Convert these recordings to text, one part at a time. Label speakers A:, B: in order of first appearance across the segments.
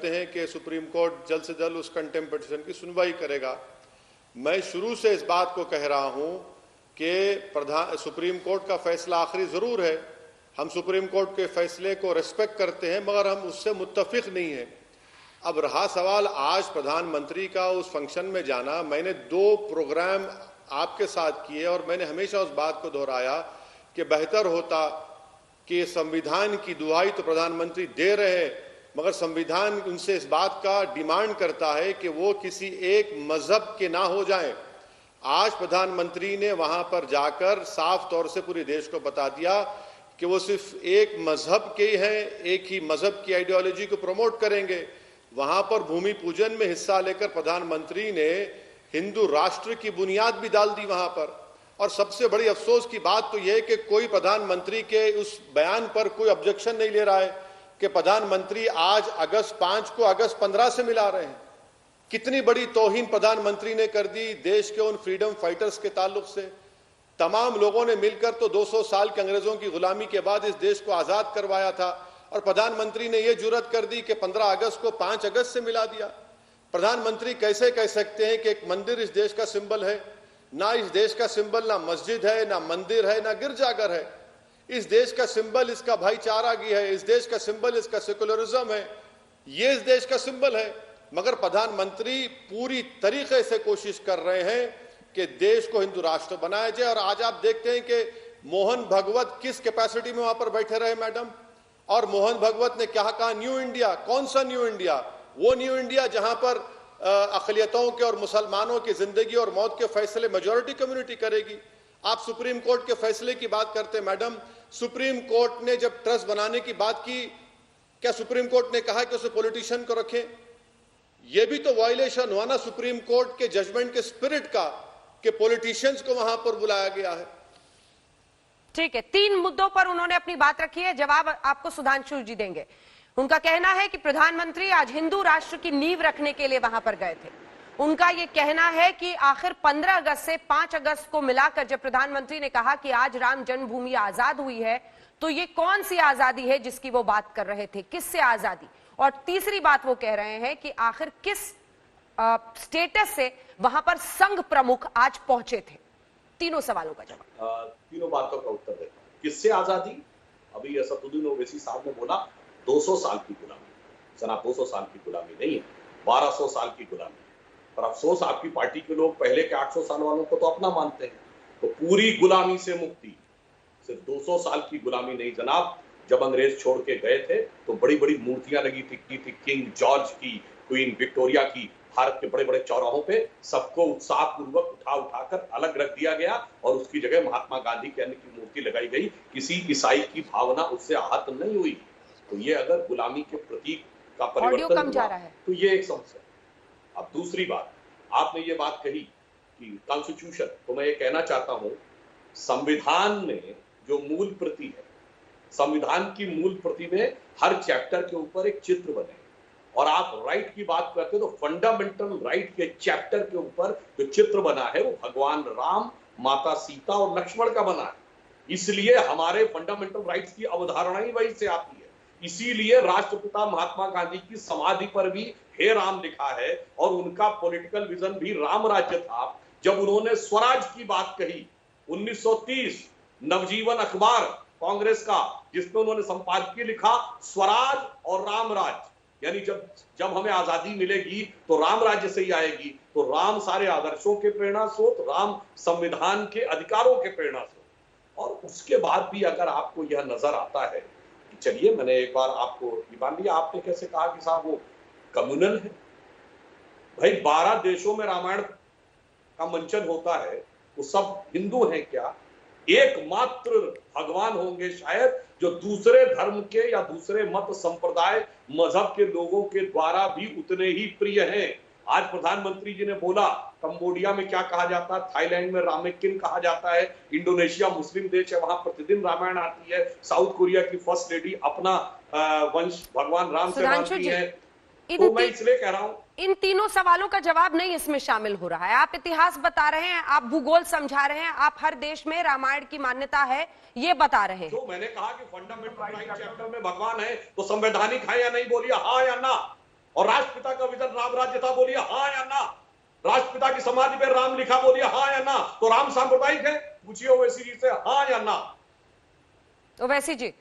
A: हैं कि supreme court जल्द से जल्द उस कंटेम्प्ट पिटीशन की सुनवाई करेगा। मैं शुरू से इस बात को कह रहा हूं कि सुप्रीम कोर्ट का फैसला आखिरी जरूर है, हम सुप्रीम कोर्ट के फैसले को रेस्पेक्ट करते हैं, मगर हम उससे मुत्तफिक नहीं हैं। अब रहा सवाल आज प्रधानमंत्री का उस फंक्शन में जाना, मैंने 2 प्रोग्राम आपके साथ किए और मैंने हमेशा उस बात को दोहराया कि बेहतर होता कि संविधान की दुहाई तो प्रधानमंत्री दे रहे हैं, मगर संविधान उनसे इस बात का डिमांड करता है कि वो किसी एक मजहब के ना हो जाएं। आज प्रधानमंत्री ने वहां पर जाकर साफ तौर से पूरे देश को बता दिया कि वो सिर्फ एक मजहब के ही हैं, एक ही मजहब की आइडियोलॉजी को प्रमोट करेंगे। वहां पर भूमि पूजन में हिस्सा लेकर प्रधानमंत्री ने हिंदू राष्ट्र की बुनियाद भी डाल दी वहां पर। और सबसे बड़ी अफसोस की बात तो यह है कि कोई प्रधानमंत्री के उस बयान पर कोई ऑब्जेक्शन नहीं ले रहा है कि प्रधानमंत्री आज अगस्त 5 को अगस्त 15 से मिला रहे हैं। कितनी बड़ी तौहीन प्रधानमंत्री ने कर दी देश के उन फ्रीडम फाइटर्स के ताल्लुक से। तमाम लोगों ने मिलकर तो 200 साल के अंग्रेजों की गुलामी के बाद इस देश को आजाद करवाया था, और प्रधानमंत्री ने यह जुर्रत कर दी कि 15 अगस्त को 5 अगस्त से मिला दिया। प्रधानमंत्री कैसे कह सकते हैं कि एक मंदिर इस देश का सिंबल है? ना इस देश का सिंबल ना मस्जिद है, ना मंदिर है, ना गिरजाघर है। इस देश का सिंबल इसका भाईचारागी है, इस देश का सिंबल इसका सेकुलरिज्म है, ये इस देश का सिंबल है। मगर प्रधानमंत्री पूरी तरीके से कोशिश कर रहे हैं कि देश को हिंदू राष्ट्र बनाया जाए। और आज आप देखते हैं कि मोहन भगवत किस कैपेसिटी में वहां पर बैठे रहे मैडम, और मोहन भगवत ने क्या कहा? New India. कौन सा न्यू इंडिया? वो न्यू इंडिया जहां पर अक़लियतों के और मुसलमानों की जिंदगी और मौत के फैसले मेजॉरिटी कम्युनिटी करेगी। आप सुप्रीम कोर्ट के फैसले की बात करते हैं मैडम, सुप्रीम कोर्ट ने जब ट्रस्ट बनाने की बात की, क्या सुप्रीम कोर्ट ने कहा कि उसे पॉलिटिशियन को रखें? यह भी तो वायलेशन हुआ ना सुप्रीम कोर्ट के जजमेंट के स्पिरिट का, कि पॉलिटिशियंस को वहां पर बुलाया गया है।
B: ठीक है, 3 मुद्दों पर उन्होंने अपनी बात रखी है, जवाब आपको सुधांशु जी देंगे। उनका कहना है कि प्रधानमंत्री आज हिंदू राष्ट्र की नींव रखने के लिए वहां पर गए थे। उनका यह कहना है कि आखिर 15 अगस्त से 5 अगस्त को मिलाकर जब प्रधानमंत्री ने कहा कि आज राम जन्मभूमि आजाद हुई है, तो ये कौन सी आजादी है जिसकी वो बात कर रहे थे? किससे आजादी? और तीसरी बात वो कह रहे हैं कि आखिर किस स्टेटस से वहां पर संघ प्रमुख आज पहुंचे थे? तीनों सवालों का जवाब,
C: तीनों बातों का उत्तर देता हूं। किससे आजादी? अभी असदुद्दीन ओवैसी साहब ने बोला 200 साल की गुलामी। जनाब 200 साल की गुलामी नहीं है, 1200 साल की गुलामी। पर अफसोस आपकी पार्टी के लोग पहले के 800 साल वालों को तो अपना मानते हैं। तो पूरी गुलामी से मुक्ति सिर्फ 200 साल की गुलामी नहीं जनाब। जब अंग्रेज छोड़ के गए थे तो बड़ी बड़ी मूर्तियां लगी थी किंग जॉर्ज की, क्वीन विक्टोरिया की। भारत के बड़े बड़े चौराहों पे सबको उत्साहपूर्वक उठाकर अलग रख दिया गया और उसकी जगह महात्मा गांधी के अन्य की मूर्ति लगाई गई। किसी ईसाई की भावना उससे आहत नहीं हुई। तो ये अगर गुलामी के प्रतीक का परिवर्तन हुआ तो ये एक समस्या। अब दूसरी बात, आपने ये बात कही कि कॉन्स्टिट्यूशन, तो मैं ये कहना चाहता हूं, संविधान में जो मूल प्रति है, संविधान की मूल प्रति में हर चैप्टर के ऊपर एक चित्र बने। और आप राइट की बात करते हो तो फंडामेंटल राइट के चैप्टर के ऊपर जो चित्र बना है वो भगवान राम, माता सीता और लक्ष्मण का बना है। इसलिए हमारे फंडामेंटल राइट्स की अवधारणा ही वही से आती है। इसीलिए राष्ट्रपिता महात्मा गांधी की समाधि पर भी हे राम लिखा है, और उनका पॉलिटिकल विजन भी राम राज्य था। जब उन्होंने स्वराज की बात कही 1930, नवजीवन अखबार कांग्रेस का, जिसमें उन्होंने संपादकीय लिखा स्वराज और राम राज्य, यानी जब हमें आजादी मिलेगी तो राम राज्य से ही आएगी। तो राम सारे आदर्शों के प्रेरणा स्रोत, राम संविधान के अधिकारों के प्रेरणा स्रोत। और उसके बाद भी अगर आपको यह नजर आता है, चलिए मैंने एक बार आपको ये मान लिया, आपने कैसे कहा कि साहब वो कम्युनल है। भाई 12 देशों में रामायण का मंचन होता है, वो सब हिंदू हैं क्या? एकमात्र भगवान होंगे शायद जो दूसरे धर्म के या दूसरे मत संप्रदाय मजहब के लोगों के द्वारा भी उतने ही प्रिय हैं। आज प्रधानमंत्री जी ने बोला कंबोडिया में क्या कहा जाता है, थाईलैंड में रामेकिन कहा जाता है, इंडोनेशिया मुस्लिम देश है वहां प्रतिदिन रामायण आती है, साउथ कोरिया की फर्स्ट लेडी अपना वंश भगवान राम से मानती है। तो मैं इसलिए कह रहा हूं,
B: इन तीनों सवालों का जवाब नहीं इसमें शामिल हो रहा है। आप इतिहास बता रहे हैं, आप भूगोल समझा रहे हैं, आप हर देश में रामायण की मान्यता है ये बता रहे हैं।
C: तो मैंने कहा कि फंडामेंटल राइट चैप्टर में भगवान है तो संवैधानिक है या नहीं, बोलिए हाँ या ना। और राष्ट्रपिता का विजन राम राज्य था, बोलिए हाँ या ना। राष्ट्रपिता की समाधि पे राम लिखा, बोलिए हाँ या ना। तो राम सांप्रदायिक है? पूछिए ओवैसी जी से, हाँ या ना।
B: ओवैसी जी।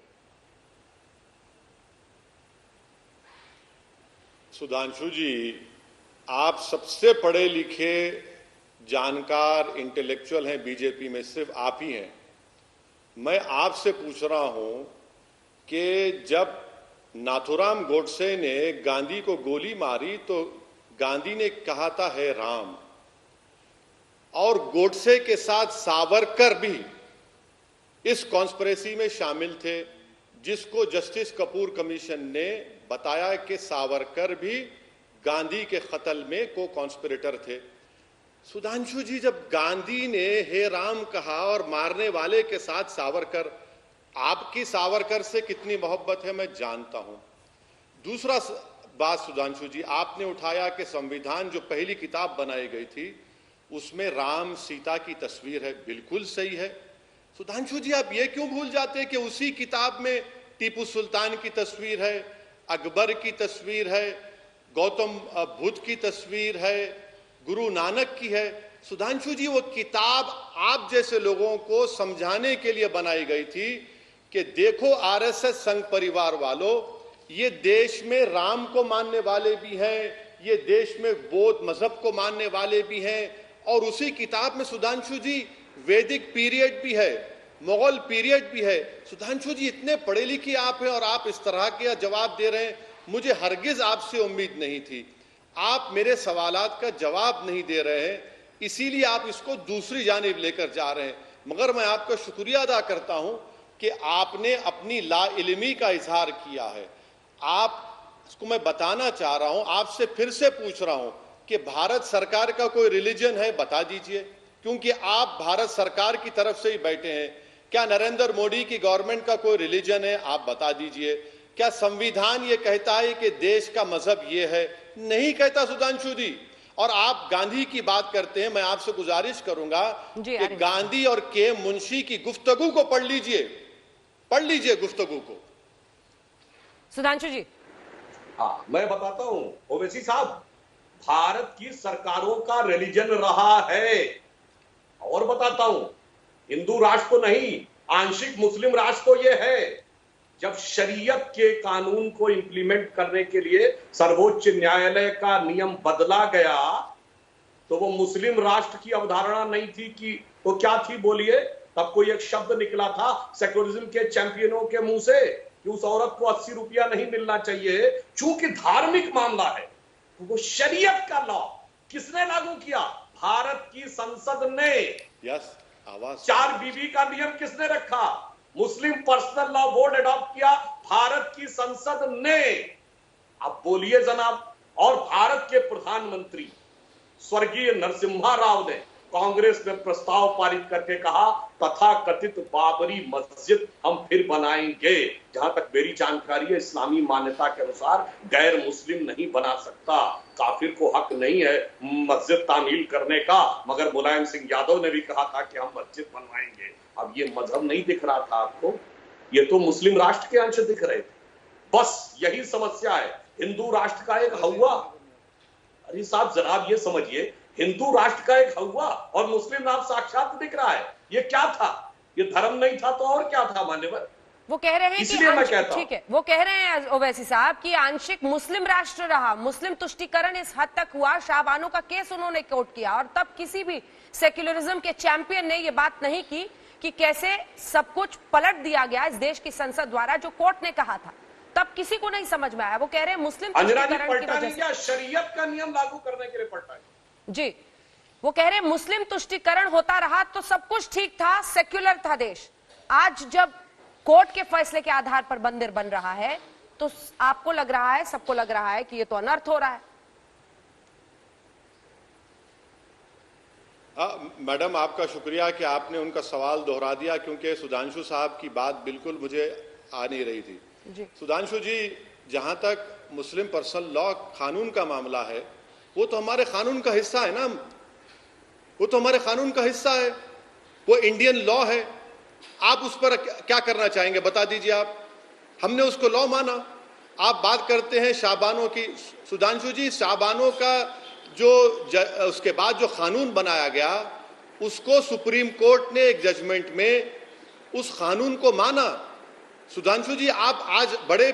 A: सुधांशु जी, आप सबसे पढ़े लिखे जानकार इंटेलेक्चुअल हैं बीजेपी में, सिर्फ आप ही हैं। मैं आपसे पूछ रहा हूं कि जब नाथुराम गोडसे ने गांधी को गोली मारी तो गांधी ने कहा था है राम, और गोडसे के साथ सावरकर भी इस कॉन्स्पिरेसी में शामिल थे, जिसको जस्टिस कपूर कमीशन ने बताया कि सावरकर भी गांधी के कत्ल में को कॉन्स्पिरेटर थे। सुधांशु जी, जब गांधी ने हे राम कहा और मारने वाले के साथ सावरकर, आपकी सावरकर से कितनी मोहब्बत है मैं जानता हूं। दूसरा बात सुधांशु जी, आपने उठाया कि संविधान जो पहली किताब बनाई गई थी उसमें राम सीता की तस्वीर है। बिल्कुल सही है। सुधांशु जी, आप ये क्यों भूल जाते हैं कि उसी किताब में टीपू सुल्तान की तस्वीर है, अकबर की तस्वीर है, गौतम बुद्ध की तस्वीर है, गुरु नानक की है। सुधांशु जी, वो किताब आप जैसे लोगों को समझाने के लिए बनाई गई थी कि देखो आरएसएस संघ परिवार वालों, ये देश में राम को मानने वाले भी हैं, ये देश में बौद्ध मजहब को मानने वाले भी हैं, और उसी किताब में सुधांशु जी वैदिक पीरियड भी है, मुगल पीरियड भी है। सुधांशु जी, इतने पढ़े लिखे आप हैं और आप इस तरह के जवाब दे रहे हैं, मुझे हरगिज आपसे उम्मीद नहीं थी। आप मेरे सवालात का जवाब नहीं दे रहे हैं, इसीलिए आप इसको दूसरी जानिब लेकर जा रहे हैं। मगर मैं आपका शुक्रिया अदा करता हूं कि आपने अपनी लाइल्मी का इजहार किया है। आप इसको मैं बताना चाह रहा हूं, आपसे फिर से पूछ रहा हूं कि भारत सरकार का कोई रिलीजन है, बता दीजिए, क्योंकि आप भारत सरकार की तरफ से ही बैठे हैं। क्या नरेंद्र मोदी की गवर्नमेंट का कोई रिलीजन है? आप बता दीजिए। क्या संविधान ये कहता है कि देश का मजहब ये है? नहीं कहता सुधांशु जी। और आप गांधी की बात करते हैं, मैं आपसे गुजारिश करूंगा कि गांधी और के मुंशी की गुफ्तगू को पढ़ लीजिए गुफ्तगू को।
B: सुधांशु जी।
C: हाँ, मैं बताता हूं ओवैसी साहब, भारत की सरकारों का रिलीजन रहा है। और बताता हूं, हिंदू राष्ट्र तो नहीं, आंशिक मुस्लिम राष्ट्र तो यह है। जब शरीयत के कानून को इंप्लीमेंट करने के लिए सर्वोच्च न्यायालय का नियम बदला गया, तो वो मुस्लिम राष्ट्र की अवधारणा नहीं थी कि तो क्या थी, बोलिए। तब कोई एक शब्द निकला था सेक्युलरिज्म के चैंपियनों के मुंह से कि उस औरत को 80 रुपया नहीं मिलना चाहिए। चूंकि धार्मिक मामला है, तो वो शरीयत का लॉ किसने लागू किया? भारत की संसद ने।
A: यस, आवाज।
C: 4 बीवी का नियम किसने रखा? मुस्लिम पर्सनल लॉ बोर्ड अडॉप्ट किया भारत की संसद ने। अब बोलिए जनाब। और भारत के प्रधानमंत्री स्वर्गीय नरसिम्हा राव ने कांग्रेस में प्रस्ताव पारित करके कहा, तथाकथित बाबरी मस्जिद हम फिर बनाएंगे। जहां तक मेरी जानकारी है, इस्लामी मान्यता के अनुसार गैर मुस्लिम नहीं बना सकता, काफिर को हक नहीं है मस्जिद तामील करने का। मगर मुलायम सिंह यादव ने भी कहा था कि हम मस्जिद बनवाएंगे। अब ये मजहब नहीं दिख रहा था आपको, ये तो मुस्लिम राष्ट्र के अंश दिख रहे थे। बस यही समस्या है। हिंदू राष्ट्र का एक हवा, अरे साहब जनाब ये समझिए, हिंदू राष्ट्र का एक हवा और मुस्लिम राष्ट्र साक्षात दिख रहा है। ये क्या था? ये धर्म नहीं था तो और क्या था मान्यवर?
B: वो कह रहे हैं
C: इसलिए मैं कहता हूं,
B: ठीक है, वो कह रहे हैं ओवैसी साहब कि आंशिक मुस्लिम राष्ट्र रहा, मुस्लिम तुष्टीकरण इस हद तक हुआ। शाहबानो का केस उन्होंने कोट किया, और तब किसी भी सेक्युलरिज्म के चैंपियन ने ये बात नहीं की कि कैसे सब कुछ पलट दिया गया इस देश की संसद द्वारा, जो कोर्ट ने कहा था। तब किसी को नहीं समझ में आया। वो कह रहे हैं मुस्लिम तुष्टीकरण की वजह से
C: शरीयत का नियम लागू करने के लिए पलटा है।
B: जी, वो कह रहे हैं मुस्लिम तुष्टीकरण होता रहा तो सब कुछ ठीक था, सेक्युलर था देश। आज जब कोर्ट के फैसले के आधार पर मंदिर बन रहा है, तो आपको लग रहा है, सबको लग रहा है कि ये तो अनर्थ हो रहा है।
A: मैडम, आपका शुक्रिया कि आपने उनका सवाल दोहरा दिया, क्योंकि सुधांशु साहब की बात बिल्कुल मुझे आ नहीं रही थी। सुधांशु जी, जहां तक मुस्लिम पर्सनल लॉ कानून का मामला है, वो तो हमारे कानून का हिस्सा है ना, वो तो हमारे कानून का हिस्सा है, वो इंडियन लॉ है। आप उस पर क्या करना चाहेंगे, बता दीजिए आप। हमने उसको लॉ माना, आप बात करते हैं शाबानों की। सुधांशु जी, शाबानों का जो उसके बाद जो कानून बनाया गया, उसको सुप्रीम कोर्ट ने एक जजमेंट में उस कानून को माना। सुधांशु जी, आप आज बड़े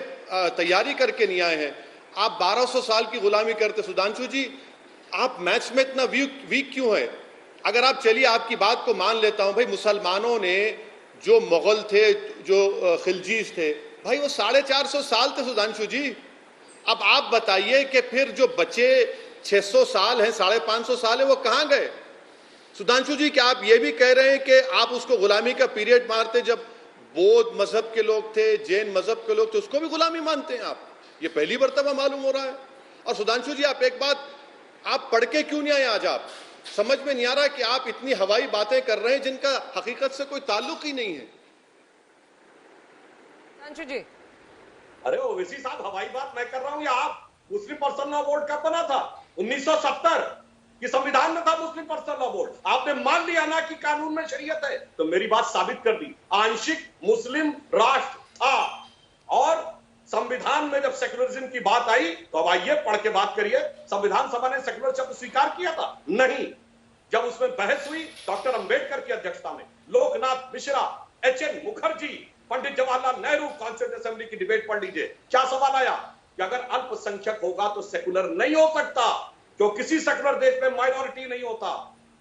A: तैयारी करके नहीं आए हैं। आप 1200 साल की गुलामी करते। सुधांशु जी, आप मैथ्स में इतना वीक क्यों है? अगर आप, चलिए आपकी बात को मान लेता हूं भाई, मुसलमानों ने जो मुगल थे, जो खिलजीज थे, भाई वो 450 साल थे सुधांशु जी। अब आप बताइए कि फिर जो बचे 600 साल हैं, 550 साल है, वो कहां गए? सुधांशु जी, क्या आप ये भी कह रहे हैं कि आप उसको गुलामी का पीरियड मारते? जब बौद्ध मजहब के लोग थे, जैन मजहब के लोग थे, उसको भी गुलामी मानते हैं आप? ये पहली मर्तबा मालूम हो रहा है। और सुधांशु जी, आप एक बात, आप पढ़ के क्यों नहीं आए आज? आप समझ में नहीं आ रहा कि आप इतनी हवाई बातें कर रहे हैं जिनका हकीकत से कोई ताल्लुक ही नहीं है।
B: सुधांशु जी,
C: अरे ओवैसी साहब, हवाई बात मैं कर रहा हूं या आप? मुस्लिम पर्सनल लॉ बोर्ड कब बना था? 1970 की संविधान में था मुस्लिम पर्सनल लॉ बोर्ड। आपने मान लिया ना कि कानून में शरीयत है, तो मेरी बात साबित कर दी। आंशिक मुस्लिम राष्ट्र था, और संविधान में जब सेक्युलरिज्म की बात आई तो अब आइए पढ़ के बात करिए। संविधान सभा ने सेक्युलर शब्द स्वीकार किया था? नहीं। जब उसमें बहस हुई डॉक्टर अंबेडकर की अध्यक्षता में, Loknath Mishra, H.N.. Mukherjee, Pandit Jawaharlal Nehru, constituent assembly की डिबेट पढ़ लीजिए। क्या सवाल आया कि अगर अल्पसंख्यक होगा तो सेक्युलर नहीं हो सकता, क्यों? किसी सेक्युलर देश में माइनॉरिटी नहीं होता,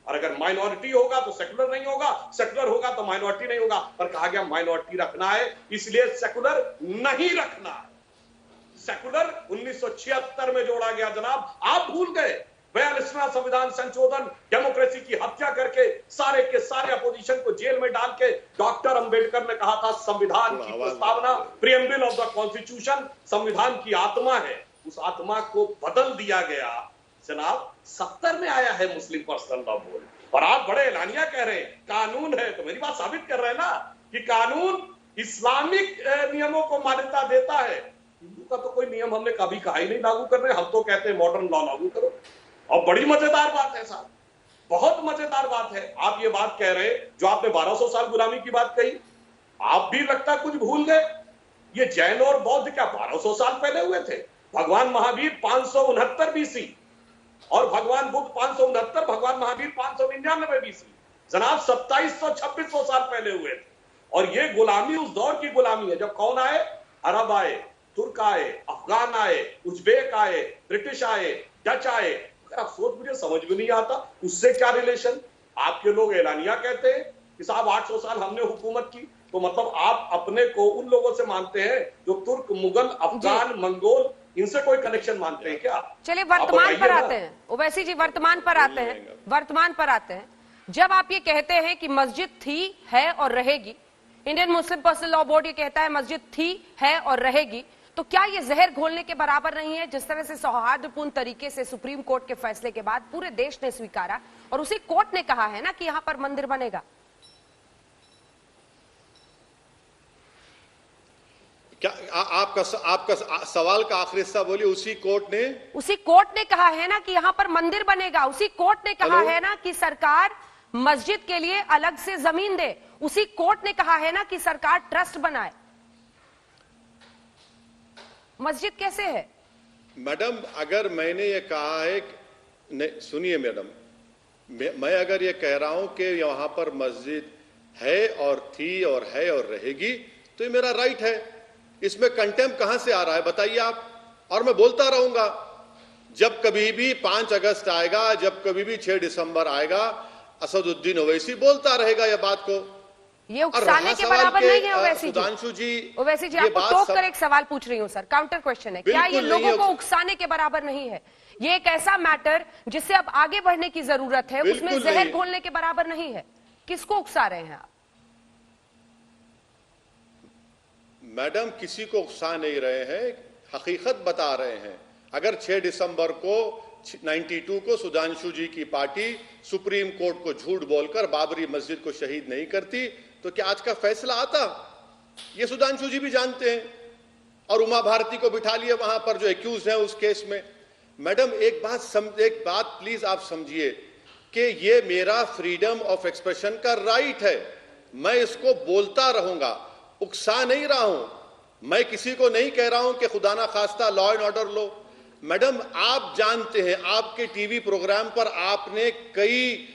C: और अगर माइनॉरिटी होगा तो सेक्युलर नहीं होगा, सेक्युलर होगा तो माइनॉरिटी नहीं होगा। पर कहा गया माइनॉरिटी रखना है, इसलिए सेक्युलर नहीं रखना है। सेक्युलर 1976 में जोड़ा गया जनाब, आप भूल गए। 42वां संविधान संशोधन, डेमोक्रेसी की हत्या करके सारे के सारे अपोजिशन को जेल में डाल के डॉक्टर अंबेडकर ने कहा था संविधान की प्रस्तावना, प्रीएम्बल ऑफ द कॉन्स्टिट्यूशन, संविधान की आत्मा है। उस आत्मा को बदल दिया गया जनाब। 70 में आया है मुस्लिम पर्सनल लॉ बोर्ड, और आप बड़े एलानिया कह रहे हैं कानून है। तो मेरी बात साबित कर रहे हैं ना कि कानून इस्लामिक नियमों को मान्यता देता है। हिंदू का तो कोई नियम हमने कभी कहा ही नहीं लागू कर रहे। हम तो कहते हैं मॉडर्न लॉ लागू करो। और बड़ी मजेदार बात है साहब, बहुत मजेदार बात है, आप ये बात कह रहे हैं जो आपने 1200 साल गुलामी की बात कही, आप भी लगता कुछ भूल गए। ये जैन और बौद्ध क्या 1200 साल पहले हुए थे? भगवान महावीर 569 बीसी और भगवान बुद्ध 569, भगवान महावीर 599 बीसी। जनाब 2700-2600 साल पहले हुए थे। और ये गुलामी उस दौर की गुलामी है जब कौन आए? अरब आए, तुर्क आए, अफगान आए, उज्बेक आए, ब्रिटिश आए, डच आए। आप सोच, मुझे समझ में नहीं आता उससे क्या रिलेशन। आपके लोग एलानिया कहते हैं कि साहब 800 साल हमने हुकूमत की, तो मतलब आप अपने को उन लोगों से मानते हैं जो तुर्क, मुगल, अफगान, मंगोल, इनसे कोई कनेक्शन मानते हैं क्या?
B: चलिए वर्तमान पर आते हैं ओवैसी जी, वर्तमान पर आते हैं, वर्तमान पर आते हैं। जब आप ये कहते हैं कि मस्जिद थी, है और रहेगी, Indian Muslim personal law board ये कहता है मस्जिद थी, है और रहेगी, तो क्या ये जहर घोलने के बराबर नहीं है? जिस तरह से सौहार्दपूर्ण तरीके से सुप्रीम कोर्ट के फैसले के बाद पूरे देश ने स्वीकारा, और उसी कोर्ट ने कहा है ना कि यहां पर मंदिर बनेगा।
A: क्या आपका सवाल का आखिरी हिस्सा बोलिए। उसी कोर्ट ने
B: कहा है ना कि यहां पर मंदिर बनेगा। उसी कोर्ट ने कहा है ना कि सरकार मस्जिद के लिए अलग से जमीन दे। उसी कोर्ट ने कहा है ना कि सरकार ट्रस्ट बनाए। मस्जिद कैसे है?
A: मैडम, अगर मैंने ये कहा है, सुनिए मैडम, मैं अगर ये कह रहा हूं कि यहां पर मस्जिद है और थी और है और रहेगी, तो ये मेरा राइट है। इसमें कंटेम्प्ट कहां से आ रहा है बताइए आप? और मैं बोलता रहूंगा, जब कभी भी 5 अगस्त आएगा, जब कभी भी 6 दिसंबर आएगा, असदुद्दीन ओवैसी बोलता रहेगा ये बात को।
B: ये उकसाने के बराबर नहीं है ओवैसी
A: जी।
B: ओवैसी जी, आपको टोक कर एक सवाल पूछ रही हूं सर, काउंटर क्वेश्चन है। क्या ये लोगों को उकसाने के बराबर नहीं है? ये एक ऐसा मैटर जिससे अब आगे बढ़ने की जरूरत है, उसमें जहर घोलने के बराबर नहीं है। किसको उकसा रहे हैं आप?
A: मैडम, किसी को उकसा नहीं रहे हैं, हकीकत बता रहे हैं। अगर 6 दिसंबर को 92 को सुधांशु जी की पार्टी सुप्रीम कोर्ट को झूठ बोलकर बाबरी मस्जिद को शहीद नहीं करती, तो क्या आज का फैसला आता? ये सुधांशु जी भी जानते हैं। और उमा भारती को बिठा लिया वहां पर जो एक्यूज हैं उस केस में। मैडम, एक बात प्लीज आप समझिए कि ये मेरा फ्रीडम ऑफ एक्सप्रेशन का राइट है, मैं इसको बोलता रहूंगा, उकसा नहीं रहा हूं। मैं किसी को नहीं कह रहा हूं कि खुदा ना खास्ता लॉ एंड ऑर्डर लो। मैडम, आप जानते हैं, आपके टीवी प्रोग्राम पर आपने कई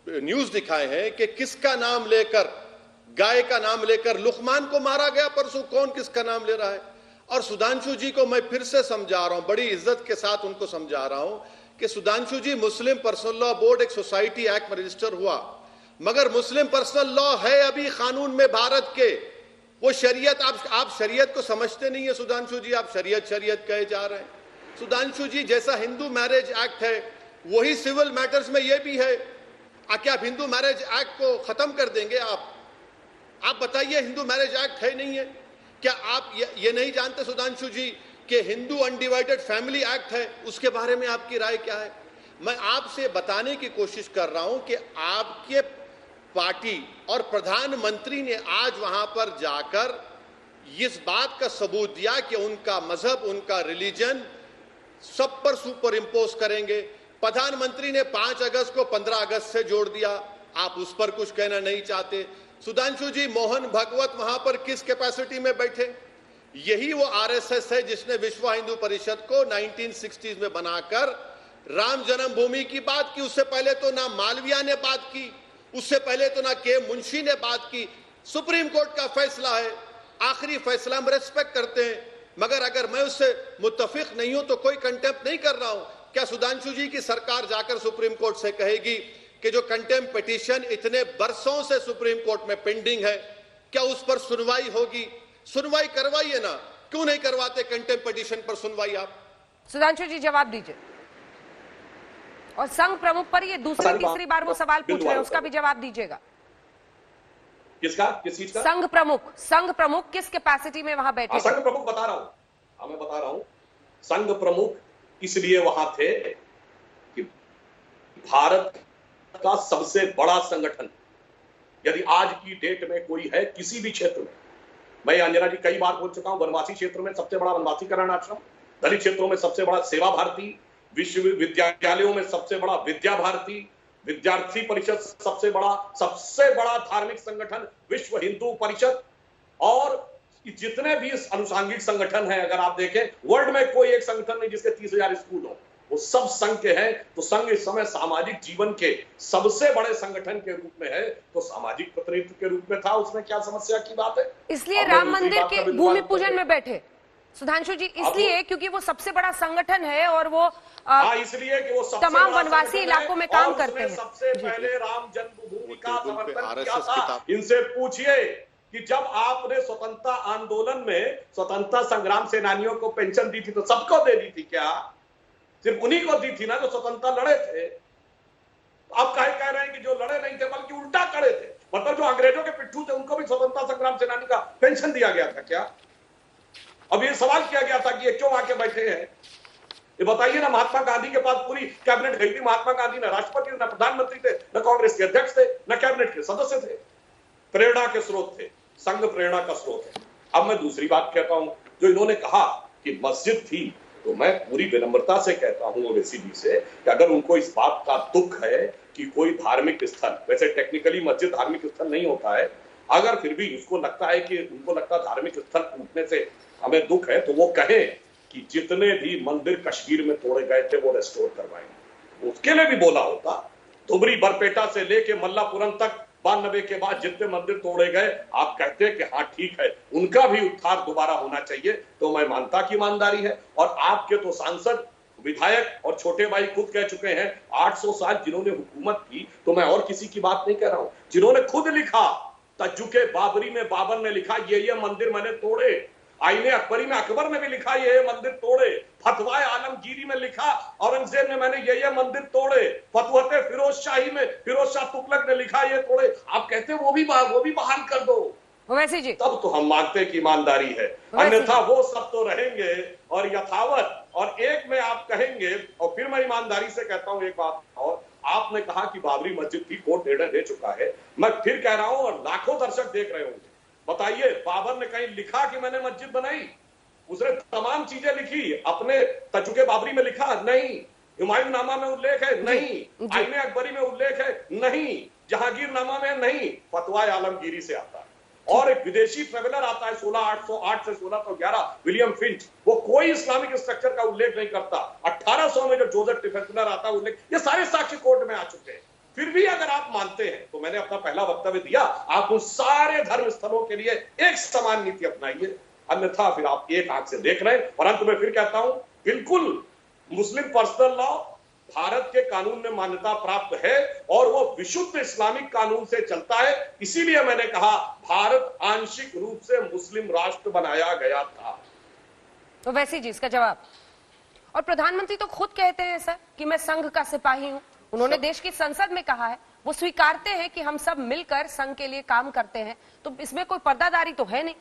A: न्यूज दिखाए हैं कि किसका नाम लेकर, गाय का नाम लेकर लुकमान को मारा गया परसों। कौन किसका नाम ले रहा है? और सुधांशु जी को मैं फिर से समझा रहा हूं, बड़ी इज्जत के साथ उनको समझा रहा हूं कि सुधांशु जी, मुस्लिम पर्सनल लॉ बोर्ड एक सोसाइटी एक्ट में रजिस्टर हुआ, मगर मुस्लिम पर्सनल लॉ है अभी कानून में भारत के। वो शरीयत, आप शरीयत को समझते नहीं है सुधांशु जी, आप शरीयत कहे जा रहे हैं। सुधांशु जी, जैसा हिंदू मैरिज एक्ट है वही सिविल मैटर्स में ये भी है। क्या आप हिंदू मैरिज एक्ट को खत्म कर देंगे? आप बताइए, हिंदू मैरिज एक्ट है नहीं है? क्या आप ये नहीं जानते सुधांशु जी कि हिंदू अनडिवाइडेड फैमिली एक्ट है? उसके बारे में आपकी राय क्या है? मैं आपसे बताने की कोशिश कर रहा हूं कि आपके पार्टी और प्रधानमंत्री ने आज वहां पर जाकर इस बात का सबूत दिया कि उनका मजहब, उनका रिलीजन सब पर सुपर इंपोज करेंगे। प्रधानमंत्री ने 5 अगस्त को 15 अगस्त से जोड़ दिया, आप उस पर कुछ कहना नहीं चाहते। सुधांशु जी, मोहन भागवत वहां पर किस कैपेसिटी में बैठे? यही वो आरएसएस है जिसने विश्व हिंदू परिषद को 1960s में बनाकर राम जन्मभूमि की बात की। उससे पहले तो ना मालविया ने बात की, उससे पहले तो ना के मुंशी ने बात की। सुप्रीम कोर्ट का फैसला है, आखिरी फैसला हम रेस्पेक्ट करते हैं, मगर अगर मैं उससे मुत्तफिक नहीं हूं तो कोई कंटेम्प्ट नहीं कर रहा हूं। क्या सुधांशु जी की सरकार जाकर सुप्रीम कोर्ट से कहेगी कि जो कंटेम्प्ट पिटीशन इतने बरसों से सुप्रीम कोर्ट में पेंडिंग है, क्या उस पर सुनवाई होगी? सुनवाई करवाइए ना, क्यों नहीं करवाते कंटेम्प्ट पिटीशन पर सुनवाई? आप
B: सुधांशु जी जवाब दीजिए। और संघ प्रमुख पर ये दूसरी तीसरी बार वो सवाल पूछ रहे हैं, उसका भी जवाब दीजिएगा।
C: किसका, किस चीज का?
B: संघ प्रमुख किस कैपेसिटी में वहां बैठे?
C: संघ प्रमुख बता रहा हूं, मैं बता रहा हूं। संघ प्रमुख इसलिए वहां थे कि भारत का सबसे बड़ा संगठन यदि आज की डेट में कोई है किसी भी क्षेत्र में, मैं अंजना जी कई बार बोल चुका हूं, वनवासी क्षेत्र में सबसे बड़ा वनवासी कल्याण आश्रम, दलित क्षेत्रों में सबसे बड़ा सेवा भारती, विश्वविद्यालयों में सबसे बड़ा विद्या भारती, विद्यार्थी परिषद सबसे बड़ा धार्मिक संगठन विश्व हिंदू परिषद, और जितने भी अनुसांगिक संगठन हैं, अगर आप देखें वर्ल्ड में कोई एक संगठन नहीं जिसके 30,000 स्कूल हो, वो सब संघ के हैं। तो संघ इस समय सामाजिक जीवन के सबसे बड़े संगठन के रूप में है, तो सामाजिक प्रतिनिधित्व के रूप में था, उसमें क्या समस्या की बात है?
B: इसलिए राम मंदिर के भूमि पूजन में बैठे सुधांशु जी, इसलिए क्योंकि वो सबसे बड़ा संगठन है और वो
C: इसलिए कि वो सबसे
B: तमाम वनवासी इलाकों में काम करते हैं।
C: सबसे पहले राम जन्मभूमि का समर्थन किया था। इनसे पूछिए कि जब आपने स्वतंत्रता आंदोलन में स्वतंत्रता संग्राम सेनानियों को पेंशन दी थी तो सबको दे दी थी क्या? सिर्फ उन्हीं को दी थी ना जो स्वतंत्रता लड़े थे। आप कह रहे हैं कि जो लड़े नहीं थे बल्कि उल्टा खड़े थे, मतलब जो अंग्रेजों के पिट्ठू थे उनको भी स्वतंत्रता संग्राम सेनानी का पेंशन दिया गया था क्या? अब ये सवाल किया गया था कि ये क्यों आके बैठे हैं? ये बताइए ना। महात्मा गांधी के पास पूरी कैबिनेट गई थी, महात्मा गांधी न राष्ट्रपति न प्रधानमंत्री थे, न कांग्रेस के अध्यक्ष थे, न कैबिनेट के सदस्य थे। प्रेरणा के स्रोत थे, संघ प्रेरणा का स्रोत है। अब मैं दूसरी बात कहता हूं, जो इन्होंने कहा कि मस्जिद थी, तो मैं पूरी विनम्रता से कहता हूं ओवैसी जी से कि अगर उनको इस बात का दुख है कि कोई धार्मिक स्थल, वैसे टेक्निकली मस्जिद धार्मिक स्थल नहीं होता है, अगर फिर भी उसको लगता है कि उनको लगता है धार्मिक स्थल टूटने से हमें दुख है, तो वो कहे कि जितने भी मंदिर कश्मीर में तोड़े गए थे वो रेस्टोर करवाएंगे। उसके लिए भी बोला होता। धुबरी बरपेटा से लेके मल्लापुरम तक 92 के बाद जितने मंदिर तोड़े गए, आप कहते कि हाँ ठीक है, उनका भी उद्धार दोबारा होना चाहिए, तो मैं मानता कि ईमानदारी है। और आपके तो सांसद, विधायक और छोटे भाई खुद कह चुके हैं 800 साल जिन्होंने हुकूमत की, तो मैं और किसी की बात नहीं कह रहा हूं, जिन्होंने खुद लिखा तजुके बाबरी में बाबर ने लिखा ये मंदिर मैंने तोड़े, आईने अकबरी में अकबर ने भी लिखा ये मंदिर तोड़े, फतवाए आलमगीरी में लिखा औरंगजेब ने मैंने ये मंदिर तोड़े, फतवते फिरोज शाही में फिरोज शाह तुगलक ने लिखा ये तोड़े। आप कहते हैं वो भी बहाल कर दो,
B: ओवैसी जी,
C: तब तो हम मानते कि ईमानदारी है, अन्यथा वो सब तो रहेंगे और यथावत। और एक में आप कहेंगे, और फिर मैं ईमानदारी से कहता हूं एक बात और, आपने कहा कि बाबरी मस्जिद की कोर्ट निर्णय दे चुका है, मैं फिर कह रहा हूं और लाखों दर्शक देख रहे होंगे, बताइए बाबर ने कहीं लिखा कि मैंने मस्जिद बनाई? उसने तमाम चीजें लिखी, अपने तजुके बाबरी में लिखा नहीं, हुमायूं नामा में उल्लेख है नहीं, आईने अकबरी में उल्लेख है नहीं, जहांगीर नामा में नहीं, फतवाए आलमगीरी से आता है। और एक विदेशी ट्रेवलर आता है 1608 से 1611 विलियम फिंच, वो कोई इस्लामिक स्ट्रक्चर का उल्लेख नहीं करता। 1800 में जो जोसेफ टिफेंसलर आता है उल्लेख, ये सारे साक्ष्य कोर्ट में आ चुके हैं। फिर भी अगर आप मानते हैं तो मैंने अपना पहला वक्तव्य दिया, आप उन सारे धर्म स्थलों के लिए एक समान नीति अपनाइए, अन्यथा फिर आप एक आंख से देख रहे हैं। और अंत में फिर कहता हूं, बिल्कुल मुस्लिम पर्सनल लॉ भारत के कानून में मान्यता प्राप्त है और वो विशुद्ध इस्लामिक कानून से चलता है। इसीलिए मैंने कहा भारत आंशिक रूप से मुस्लिम राष्ट्र बनाया गया था।
B: तो वैसी जी इसका जवाब। और प्रधानमंत्री तो खुद कहते हैं सर कि मैं संघ का सिपाही हूं। उन्होंने देश की संसद में कहा है, वो स्वीकारते हैं कि हम सब मिलकर संघ के लिए काम करते हैं, तो इसमें कोई पर्दादारी तो है नहीं।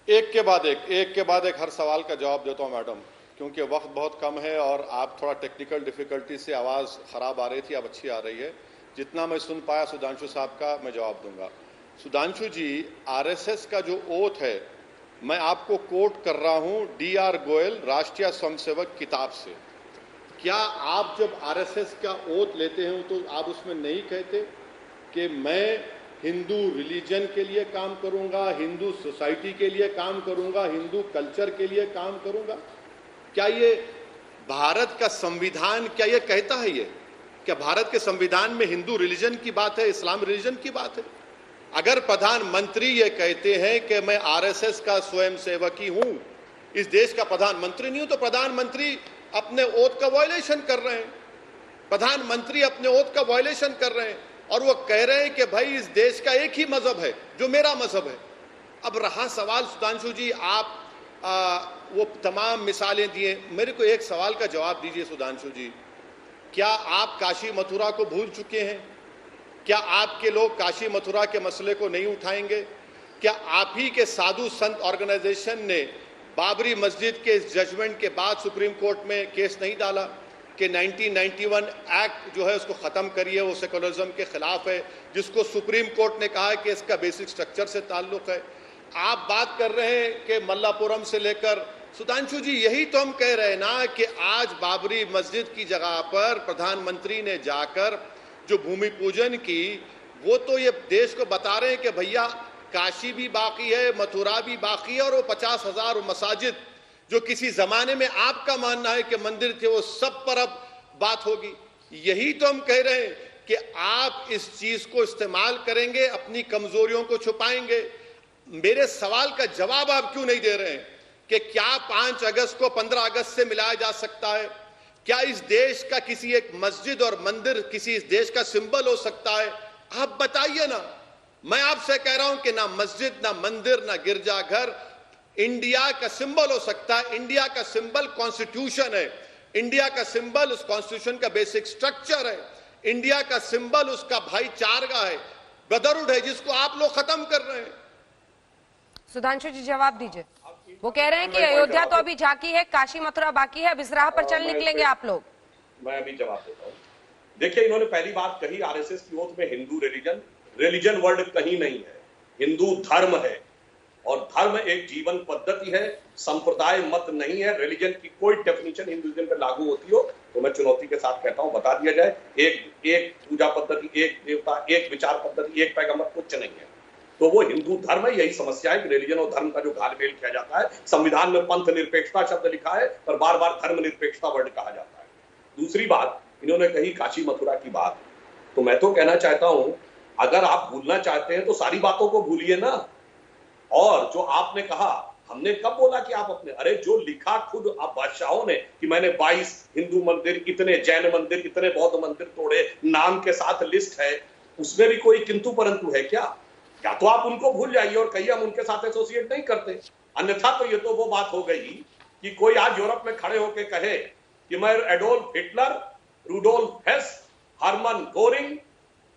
A: एक के बाद एक हर सवाल का जवाब देता हूं मैडम, क्योंकि वक्त बहुत कम है और आप थोड़ा टेक्निकल डिफिकल्टी से आवाज़ खराब आ रही थी, अब अच्छी आ रही है। जितना मैं सुन पाया सुधांशु साहब का मैं जवाब दूंगा। सुधांशु जी, आरएसएस का जो ओथ है, मैं आपको कोट कर रहा हूं DR गोयल राष्ट्रीय स्वयंसेवक किताब से। क्या आप जब आरएसएस का ओथ लेते हैं तो आप उसमें नहीं कहते कि मैं हिंदू रिलीजन के लिए काम करूंगा, हिंदू सोसाइटी के लिए काम करूंगा, हिंदू कल्चर के लिए काम करूंगा? क्या ये भारत का संविधान क्या ये कहता है? ये क्या भारत के संविधान में हिंदू रिलीजन की बात है, इस्लाम रिलीजन की बात है? अगर प्रधानमंत्री ये कहते हैं कि मैं आरएसएस का स्वयंसेवक ही हूं, इस देश का प्रधानमंत्री नहीं हूं, तो प्रधानमंत्री अपने ओथ का वायलेशन कर रहे हैं। प्रधानमंत्री अपने ओथ का वायलेशन कर रहे हैं और वो कह रहे हैं कि भाई इस देश का एक ही मजहब है जो मेरा मजहब है। अब रहा सवाल सुधांशु जी, आप वो तमाम मिसालें दिए, मेरे को एक सवाल का जवाब दीजिए सुधांशु जी, क्या आप काशी मथुरा को भूल चुके हैं? क्या आपके लोग काशी मथुरा के मसले को नहीं उठाएंगे? क्या आप ही के साधु संत ऑर्गेनाइजेशन ने बाबरी मस्जिद के इस जजमेंट के बाद सुप्रीम कोर्ट में केस नहीं डाला कि 1991 एक्ट जो है उसको ख़त्म करिए, वो सेकुलरिज्म के खिलाफ है, जिसको सुप्रीम कोर्ट ने कहा है कि इसका बेसिक स्ट्रक्चर से ताल्लुक़ है? आप बात कर रहे हैं कि मल्लापुरम से लेकर, सुधांशु जी यही तो हम कह रहे हैं ना कि आज बाबरी मस्जिद की जगह पर प्रधानमंत्री ने जाकर जो भूमि पूजन की, वो तो ये देश को बता रहे हैं कि भैया काशी भी बाकी है, मथुरा भी बाकी है, और वो 50,000 मसाजिद जो किसी जमाने में आपका मानना है कि मंदिर थे, वो सब पर अब बात होगी। यही तो हम कह रहे हैं कि आप इस चीज को इस्तेमाल करेंगे, अपनी कमजोरियों को छुपाएंगे। मेरे सवाल का जवाब आप क्यों नहीं दे रहे हैं कि क्या 5 अगस्त को 15 अगस्त से मिलाया जा सकता है? क्या इस देश का किसी एक मस्जिद और मंदिर किसी इस देश का सिंबल हो सकता है? आप बताइए ना। मैं आपसे कह रहा हूं कि ना मस्जिद, ना मंदिर, ना गिरजाघर इंडिया का सिंबल हो सकता है। इंडिया का सिंबल कॉन्स्टिट्यूशन है, इंडिया का सिंबल उस कॉन्स्टिट्यूशन का बेसिक स्ट्रक्चर है, इंडिया का सिंबल उसका भाईचारा है, ब्रदरहुड है, जिसको आप लोग खत्म कर रहे हैं।
B: सुधांशु जी जवाब दीजिए। वो कह रहे हैं कि अयोध्या तो अभी झांकी है, काशी मथुरा बाकी है, अब इस राह पर चल निकलेंगे आप लोग।
C: मैं अभी जवाब देता हूं। देखिए, इन्होंने पहली बात कही आरएसएस की ओथ में हिंदू रिलीजन वर्ड कहीं नहीं है, हिंदू धर्म है, और धर्म एक जीवन पद्धति है, संप्रदाय मत नहीं है। रिलीजन की कोई डेफिनेशन हिंदुइज्म पे लागू होती हो तो मैं चुनौती के साथ कहता हूं बता दिया जाए। एक पूजा पद्धति, एक देवता, एक विचार पद्धति, एक पैगंबर, कुछ नहीं है। तो वो हिंदू धर्म है। यही समस्या है कि रिलीजन और धर्म का जो घालमेल किया जाता है। संविधान में पंथ निरपेक्षता शब्द लिखा है पर बार बार धर्म निरपेक्षता वर्ड कहा जाता है। दूसरी बात, इन्होंने कही काशी मथुरा की बात, तो मैं तो कहना चाहता हूं अगर आप भूलना चाहते हैं तो सारी बातों को भूलिए ना। और जो आपने कहा, हमने कब बोला कि आप अपने, अरे जो लिखा खुद आप बादशाहों ने कि मैंने 22 हिंदू मंदिर, इतने जैन मंदिर, इतने बौद्ध मंदिर तोड़े, नाम के साथ लिस्ट है, उसमें भी कोई किंतु परंतु है क्या? या तो आप उनको भूल जाइए और कहिए हम उनके साथ एसोसिएट नहीं करते, अन्यथा तो ये तो वो बात हो गई कि कोई आज यूरोप में खड़े होकर कहे कि मैं Adolf Hitler, Rudolf Hess, Hermann Goering,